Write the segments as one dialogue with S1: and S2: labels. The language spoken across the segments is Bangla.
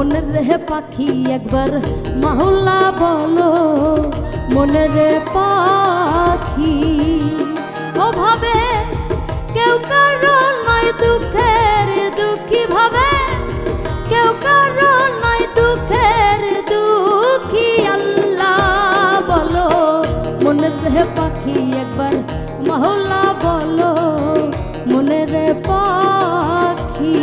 S1: মনের রে পাখি একবার মাহুল্লা বলো, মনের রে পাখি ওভাবে কেউ কারো নয় দুঃখের দুঃখী ভাবে, কেউ কারো নয় দুঃখের দুঃখী। আল্লাহ বলো মনের রে পাখি একবার মাহুল্লা বলো, মনের রে পাখি।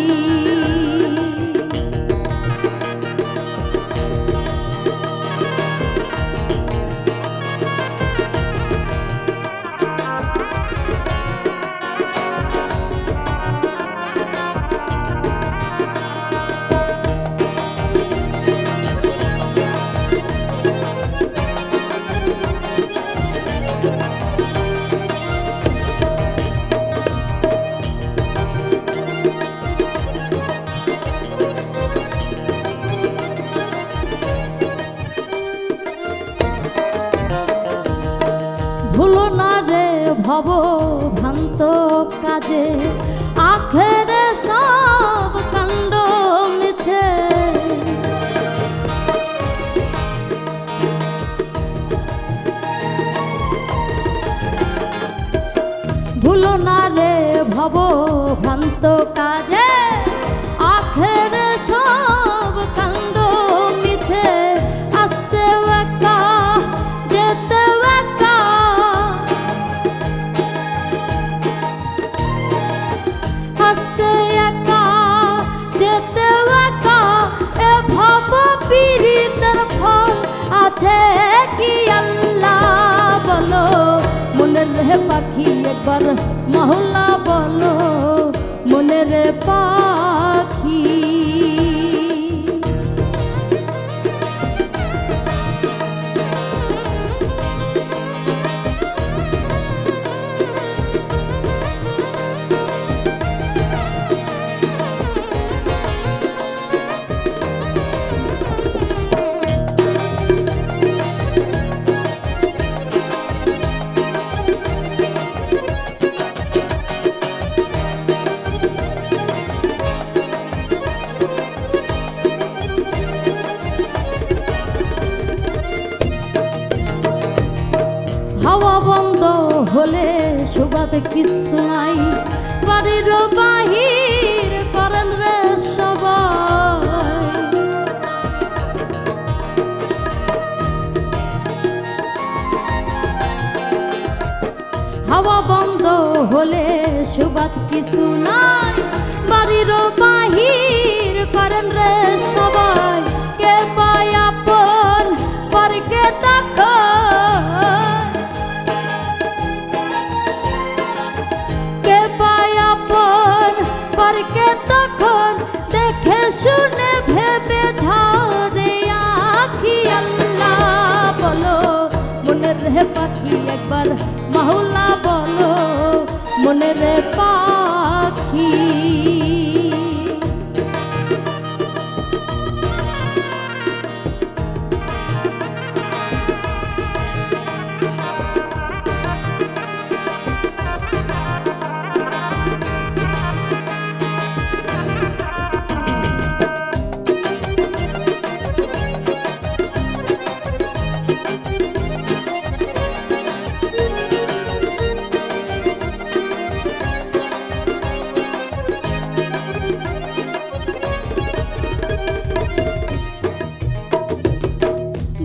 S1: ভুলো না রে ভব ভ্রান্ত কাজে, আখেরে সব কাণ্ড মিছে। ভুলো না রে ভব ভ্রান্ত কাজে, আখেরে সব কাণ্ড মিছে। আসতে একা যেতে একা, আসতে একা যেতে একা, এ ভব পীড়িতের ফল আছে কি? আল্লাহ বলো মনের রে পাখি একবার মাহুল্লা বলো, মনের রে পাখি। হাওয়া বন্ধ হলে সুবাদ কিছু নাই, বাড়ির বাহির করেন রে সবাই। হাওয়া বন্ধ হলে সুবাদ কিছু নাই, বাড়ির বাহির করেন রে সবাই। কে পায় আপন পরকে তাকো, পরকে তখন দেখে শুনে ভেবে ঝরে আখি। আল্লাহ বলো মনের রে পাখি একবার মাহুল্লা বলো, মনের রে পাখি।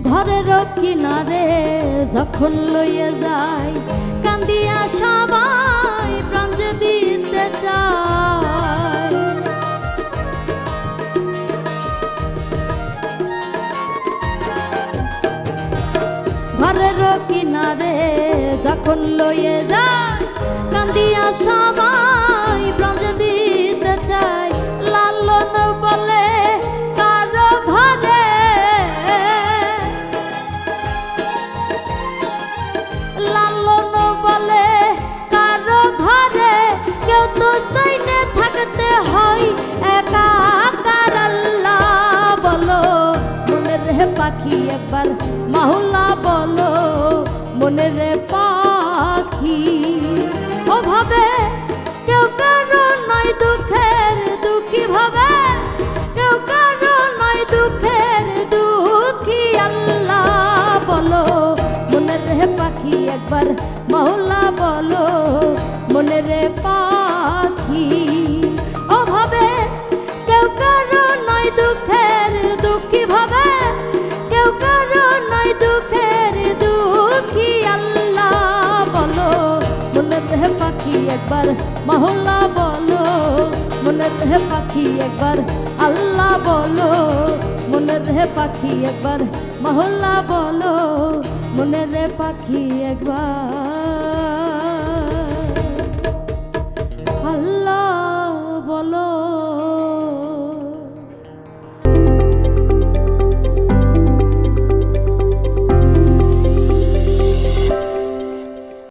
S1: ঘরের কিনারে যখন লইয়ে যায়, কান্দিয়া সবাই প্রাণ যে দিতে চায়। ঘরের কিনারে যখন লইয়ে যায়, কান্দিয়া সবাই প্রাণ যে দিতে চায়। লালন বলে কারো ঘরে, লালন বলে কারো ঘরে, কেউ তো চাইলে থাকতে হয় একা একার। আল্লাহ বলো মনের রে পাখি একবার মাহুল্লা বলো, মনের রে পাখি ওভাবে কেউ একবার মহল্লা বলো মনে রে পাখি অভাবে কেউ কারো নয় দুঃখের দুঃখী ভাবে কেউ কারো নয় দুঃখের দুঃখী আল্লাহ বলো মনে রে পাখি একবার মহল্লা বলো মনে রে পাখি একবার আল্লাহ বলো মনে রে পাখি একবার মহল্লা বলো মনে রে পাখি একবার